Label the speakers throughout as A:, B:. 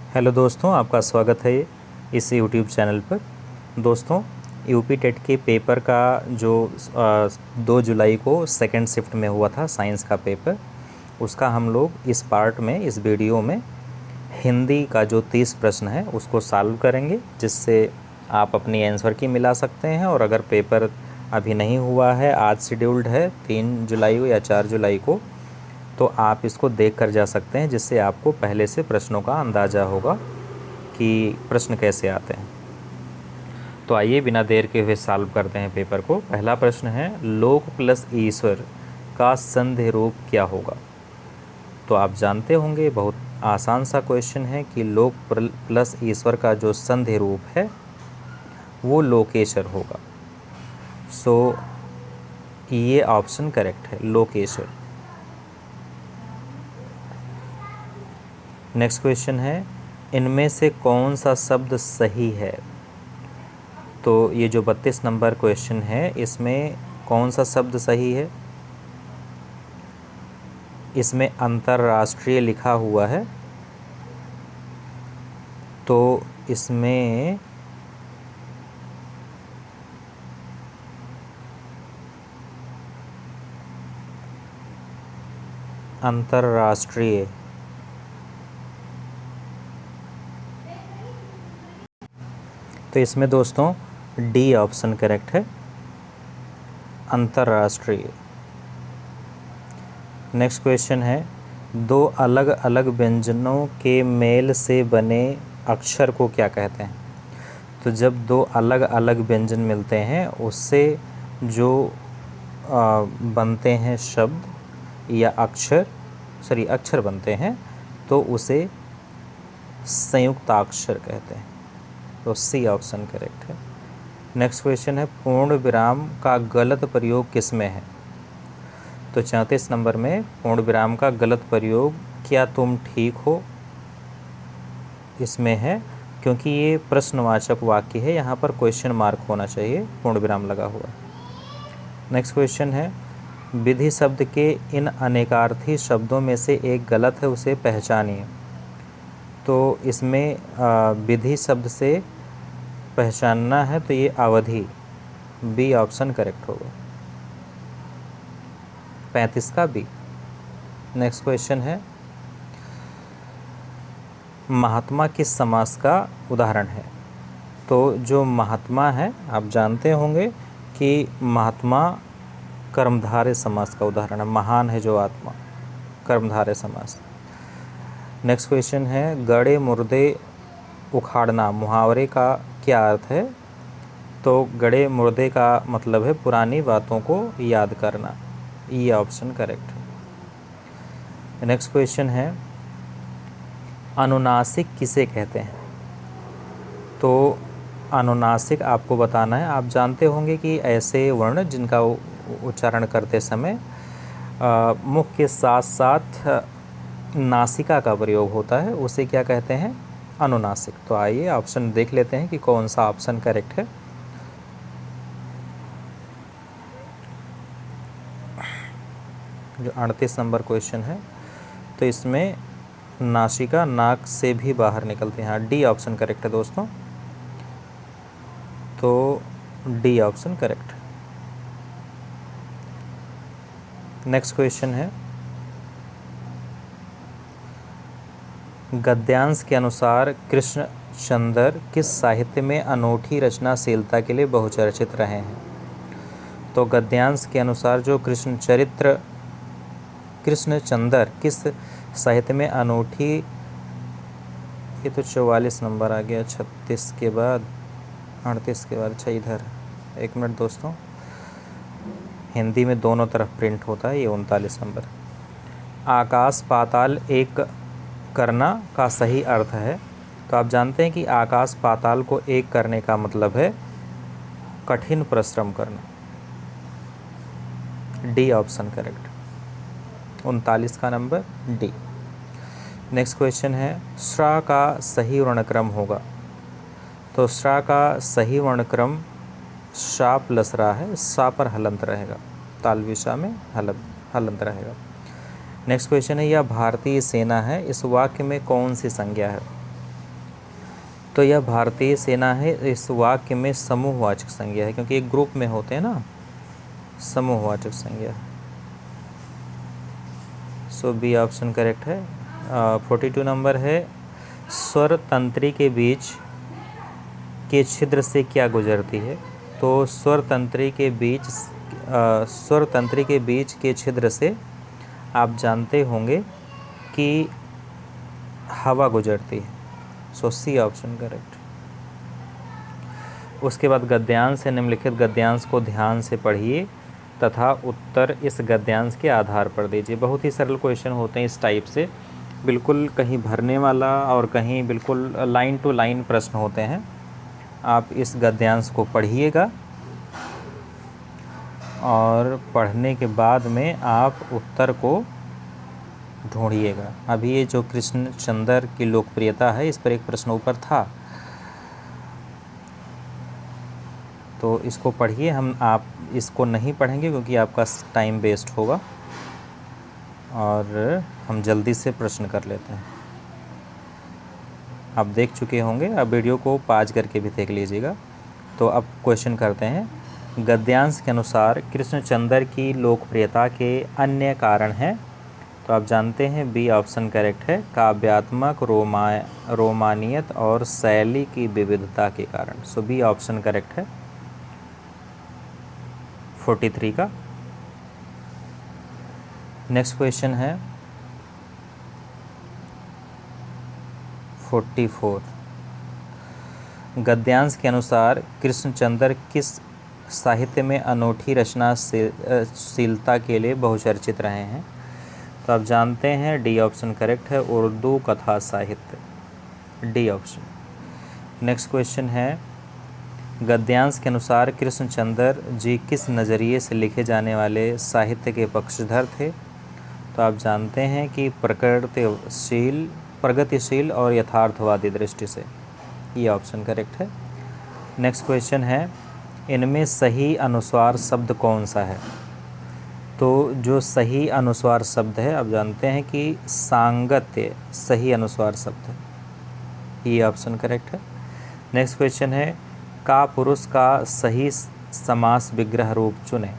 A: Hello दोस्तों, आपका स्वागत है इस यूट्यूब चैनल पर। दोस्तों, यूपी टेट के पेपर का जो 2 जुलाई को सेकंड शिफ्ट में हुआ था साइंस का पेपर, उसका हम लोग इस पार्ट में, इस वीडियो में हिंदी का जो 30 प्रश्न है उसको सॉल्व करेंगे, जिससे आप अपनी आंसर की मिला सकते हैं। और अगर पेपर अभी नहीं हुआ है, आज शेड्यूल्ड है 3 जुलाई को या 4 जुलाई को, तो आप इसको देख कर जा सकते हैं, जिससे आपको पहले से प्रश्नों का अंदाज़ा होगा कि प्रश्न कैसे आते हैं। तो आइए बिना देर के हुए सॉल्व करते हैं पेपर को। पहला प्रश्न है, लोक प्लस ईश्वर का संधि रूप क्या होगा? तो आप जानते होंगे, बहुत आसान सा क्वेश्चन है कि लोक प्लस ईश्वर का जो संधि रूप है वो लोकेश्वर होगा। सो ये ऑप्शन करेक्ट है, लोकेश्वर। नेक्स्ट क्वेश्चन है, इनमें से कौन सा शब्द सही है? तो ये जो 32 नंबर क्वेश्चन है, इसमें कौन सा शब्द सही है? इसमें अंतर्राष्ट्रीय लिखा हुआ है, तो इसमें अंतर्राष्ट्रीय, तो इसमें दोस्तों डी ऑप्शन करेक्ट है, अंतर्राष्ट्रीय। नेक्स्ट क्वेश्चन है, दो अलग अलग व्यंजनों के मेल से बने अक्षर को क्या कहते हैं? तो जब दो अलग अलग व्यंजन मिलते हैं, उससे जो बनते हैं शब्द या अक्षर बनते हैं, तो उसे संयुक्ताक्षर कहते हैं। तो सी ऑप्शन करेक्ट है। नेक्स्ट क्वेश्चन है, पूर्ण विराम का गलत प्रयोग किस में है? तो 34 नंबर में पूर्ण विराम का गलत प्रयोग क्या तुम ठीक हो, इसमें है, क्योंकि ये प्रश्नवाचक वाक्य है, यहाँ पर क्वेश्चन मार्क होना चाहिए, पूर्ण विराम लगा हुआ। नेक्स्ट क्वेश्चन है, विधि शब्द के इन अनेकार्थी शब्दों में से एक गलत है, उसे पहचानिए। तो इसमें विधि शब्द से पहचानना है, तो ये अवधि, बी ऑप्शन करेक्ट होगा, 35 का बी। नेक्स्ट क्वेश्चन है, महात्मा किस समास का उदाहरण है? तो जो महात्मा है, आप जानते होंगे कि महात्मा कर्मधारय समास का उदाहरण है, महान है जो आत्मा, कर्मधारय समास। नेक्स्ट क्वेश्चन है, गड़े मुर्दे उखाड़ना मुहावरे का क्या अर्थ है? तो गड़े मुर्दे का मतलब है पुरानी बातों को याद करना, ये ऑप्शन करेक्ट है। नेक्स्ट क्वेश्चन है, अनुनासिक किसे कहते हैं? तो अनुनासिक आपको बताना है। आप जानते होंगे कि ऐसे वर्ण जिनका उच्चारण करते समय मुख के साथ साथ नासिका का प्रयोग होता है, उसे क्या कहते हैं? अनुनासिक। तो आइए ऑप्शन देख लेते हैं कि कौन सा ऑप्शन करेक्ट है। जो 38 नंबर क्वेश्चन है, तो इसमें नासिका नाक से भी बाहर निकलती हैं, डी ऑप्शन करेक्ट है दोस्तों। तो डी ऑप्शन करेक्ट है। नेक्स्ट क्वेश्चन है, गद्यांश के अनुसार कृष्णचंद्र किस साहित्य में अनूठी रचनाशीलता के लिए बहुचर्चित रहे हैं? तो गद्यांश के अनुसार जो कृष्णचंद्र किस साहित्य में अनूठी, ये तो 44 नंबर आ गया, 36 के बाद 38 के बाद, अच्छा इधर, एक मिनट दोस्तों, हिंदी में दोनों तरफ प्रिंट होता है, ये 39 नंबर। आकाश पाताल एक करना का सही अर्थ है? तो आप जानते हैं कि आकाश पाताल को एक करने का मतलब है कठिन परिश्रम करना, डी ऑप्शन करेक्ट, 39 का नंबर डी। नेक्स्ट क्वेश्चन है, श्रा का सही वर्णक्रम होगा? तो श्रा का सही वर्णक्रम शा प्लस रा है, सा पर हलंत रहेगा, तालवी शा में हलंत रहेगा। नेक्स्ट क्वेश्चन है, यह भारतीय सेना है, इस वाक्य में कौन सी संज्ञा है? तो यह भारतीय सेना है। इस वाक्य में समूहवाचक संज्ञा है क्योंकि एक ग्रुप में होते हैं ना, समूहवाचक संज्ञा। सो बी ऑप्शन करेक्ट है। 42 नंबर है, स्वर तंत्री के बीच के छिद्र से क्या गुजरती है? तो स्वर तंत्री के बीच के छिद्र से आप जानते होंगे कि हवा गुजरती है। सो सी ऑप्शन करेक्ट। उसके बाद गद्यांश है, निम्नलिखित गद्यांश को ध्यान से पढ़िए तथा उत्तर इस गद्यांश के आधार पर दीजिए। बहुत ही सरल क्वेश्चन होते हैं इस टाइप से, बिल्कुल कहीं भरने वाला और कहीं बिल्कुल लाइन टू लाइन प्रश्न होते हैं। आप इस गद्यांश को पढ़िएगा और पढ़ने के बाद में आप उत्तर को ढूंढिएगा। अभी ये जो कृष्णचंद्र की लोकप्रियता है, इस पर एक प्रश्न ऊपर था, तो इसको पढ़िए। आप इसको नहीं पढ़ेंगे क्योंकि आपका टाइम वेस्ट होगा, और हम जल्दी से प्रश्न कर लेते हैं। आप देख चुके होंगे, अब वीडियो को पॉज करके भी देख लीजिएगा। तो अब क्वेश्चन करते हैं। गद्यांश के अनुसार कृष्णचंद्र की लोकप्रियता के अन्य कारण हैं। तो आप जानते हैं बी ऑप्शन करेक्ट है, काव्यात्मक रोमानियत और शैली की विविधता के कारण। सो बी ऑप्शन करेक्ट है 43 का। नेक्स्ट क्वेश्चन है 44। गद्यांश के अनुसार कृष्णचंद्र किस साहित्य में अनूठी रचनाशीलता के लिए बहुचर्चित रहे हैं? तो आप जानते हैं डी ऑप्शन करेक्ट है, उर्दू कथा साहित्य, डी ऑप्शन। नेक्स्ट क्वेश्चन है, गद्यांश के अनुसार कृष्णचंद्र जी किस नज़रिए से लिखे जाने वाले साहित्य के पक्षधर थे? तो आप जानते हैं कि प्रगतिशील और यथार्थवादी दृष्टि से, ये ऑप्शन करेक्ट है। नेक्स्ट क्वेश्चन है, इनमें सही अनुस्वार शब्द कौन सा है? तो जो सही अनुस्वार शब्द है, आप जानते हैं कि सांगत्य सही अनुस्वार शब्द है, ये ऑप्शन करेक्ट है। नेक्स्ट क्वेश्चन है, का पुरुष का सही समास विग्रह रूप चुने।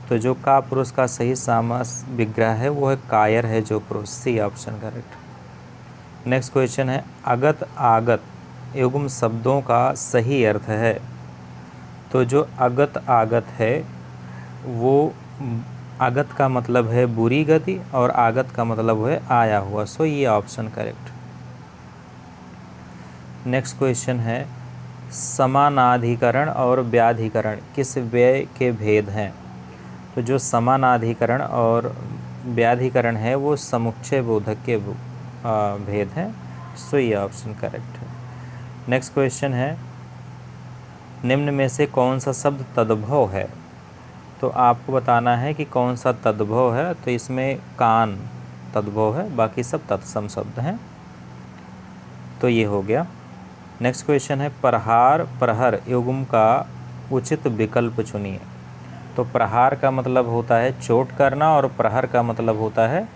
A: तो जो का पुरुष का सही समास विग्रह है वो है कायर है जो पुरुष, C option correct. Next question है, अगत आगत युग्म शब्दों का सही अर्थ है। तो जो अगत आगत है वो अगत का मतलब है बुरी गति और आगत का मतलब है आया हुआ। सो ये ऑप्शन करेक्ट। नेक्स्ट क्वेश्चन है, समानाधिकरण और व्याधिकरण किस व्यय के भेद हैं? तो जो समानाधिकरण और व्याधिकरण है वो समुच्चय बोधक के भेद हैं। सो ये ऑप्शन करेक्ट है। नेक्स्ट क्वेश्चन है, निम्न में से कौन सा शब्द तद्भव है? तो आपको बताना है कि कौन सा तद्भव है। तो इसमें कान तद्भव है, बाकी सब तत्सम शब्द हैं। तो ये हो गया। नेक्स्ट क्वेश्चन है, प्रहार प्रहर युग्म का उचित विकल्प चुनिए। तो प्रहार का मतलब होता है चोट करना और प्रहर का मतलब होता है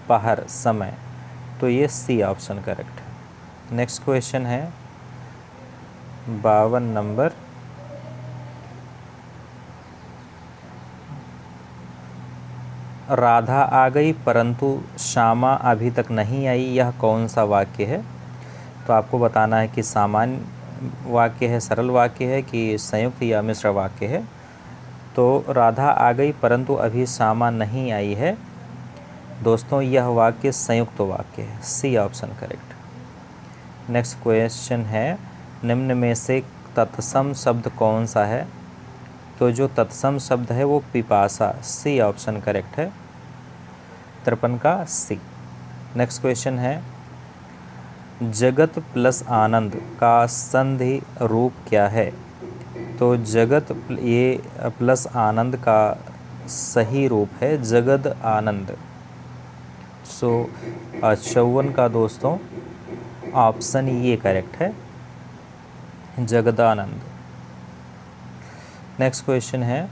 A: पहर समय। तो ये सी ऑप्शन करेक्ट है। नेक्स्ट क्वेश्चन है 52 नंबर, राधा आ गई परंतु श्यामा अभी तक नहीं आई, यह कौन सा वाक्य है? तो आपको बताना है कि सामान्य वाक्य है, सरल वाक्य है कि संयुक्त या मिश्र वाक्य है। तो राधा आ गई परंतु अभी श्यामा नहीं आई है, दोस्तों यह वाक्य संयुक्त वाक्य है, C option correct. Next question है, निम्न में से तत्सम शब्द कौन सा है? तो जो तत्सम शब्द है वो पिपासा, सी ऑप्शन करेक्ट है 53 का सी। नेक्स्ट क्वेश्चन है, जगत प्लस आनंद का संधि रूप क्या है? तो जगत ये प्लस आनंद का सही रूप है जगद आनंद। सो 54 का दोस्तों ऑप्शन ये करेक्ट है, जगदानंद। नेक्स्ट क्वेश्चन है,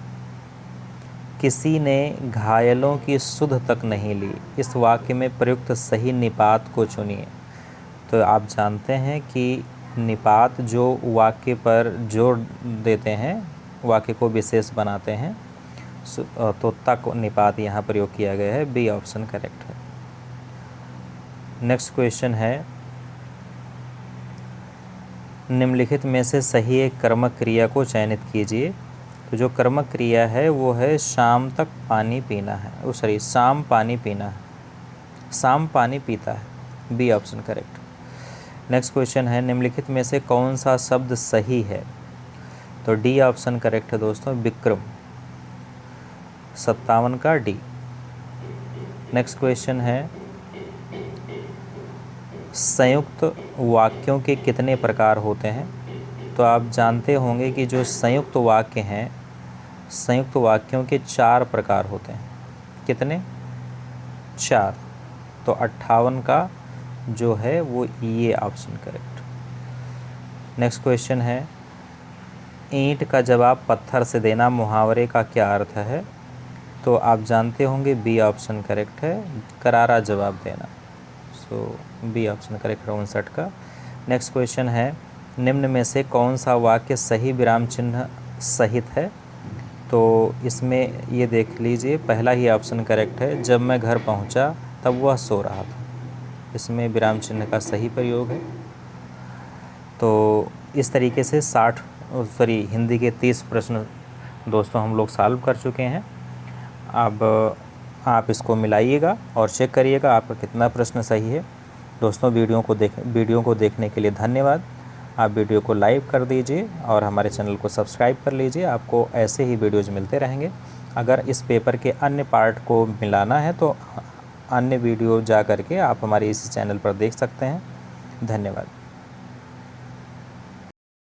A: किसी ने घायलों की सुध तक नहीं ली, इस वाक्य में प्रयुक्त सही निपात को चुनिए। तो आप जानते हैं कि निपात जो वाक्य पर जोर देते हैं, वाक्य को विशेष बनाते हैं, तो तक निपात यहाँ प्रयोग किया गया है। बी ऑप्शन करेक्ट है। नेक्स्ट क्वेश्चन है, निम्नलिखित में से सही एक कर्मक क्रिया को चयनित कीजिए। तो जो कर्मक क्रिया है वो है शाम तक पानी पीना है, शाम पानी पीना है, शाम पानी पीता है। B option correct. Next question है, निम्नलिखित में से कौन सा शब्द सही है? तो डी ऑप्शन करेक्ट है दोस्तों, विक्रम। 57 का डी। नेक्स्ट क्वेश्चन है, संयुक्त वाक्यों के कितने प्रकार होते हैं? तो आप जानते होंगे कि जो संयुक्त वाक्य हैं, संयुक्त वाक्यों के 4 प्रकार होते हैं। कितने? 4। तो 58 का जो है वो ये ऑप्शन करेक्ट। नेक्स्ट क्वेश्चन है, ईंट का जवाब पत्थर से देना मुहावरे का क्या अर्थ है? तो आप जानते होंगे बी ऑप्शन करेक्ट है, करारा जवाब देना। सो बी ऑप्शन करेक्ट है 59 का। नेक्स्ट क्वेश्चन है, निम्न में से कौन सा वाक्य सही विराम चिन्ह सहित है? तो इसमें ये देख लीजिए, पहला ही ऑप्शन करेक्ट है, जब मैं घर पहुंचा तब वह सो रहा था। इसमें विराम चिन्ह का सही प्रयोग है। तो इस तरीके से हिंदी के 30 प्रश्न दोस्तों हम लोग सॉल्व कर चुके हैं। अब आप इसको मिलाइएगा और चेक करिएगा आपका कितना प्रश्न सही है। दोस्तों वीडियो को देखने के लिए धन्यवाद। आप वीडियो को लाइक कर दीजिए और हमारे चैनल को सब्सक्राइब कर लीजिए। आपको ऐसे ही वीडियोज़ मिलते रहेंगे। अगर इस पेपर के अन्य पार्ट को मिलाना है तो अन्य वीडियो जा करके आप हमारे इस चैनल पर देख सकते हैं। धन्यवाद।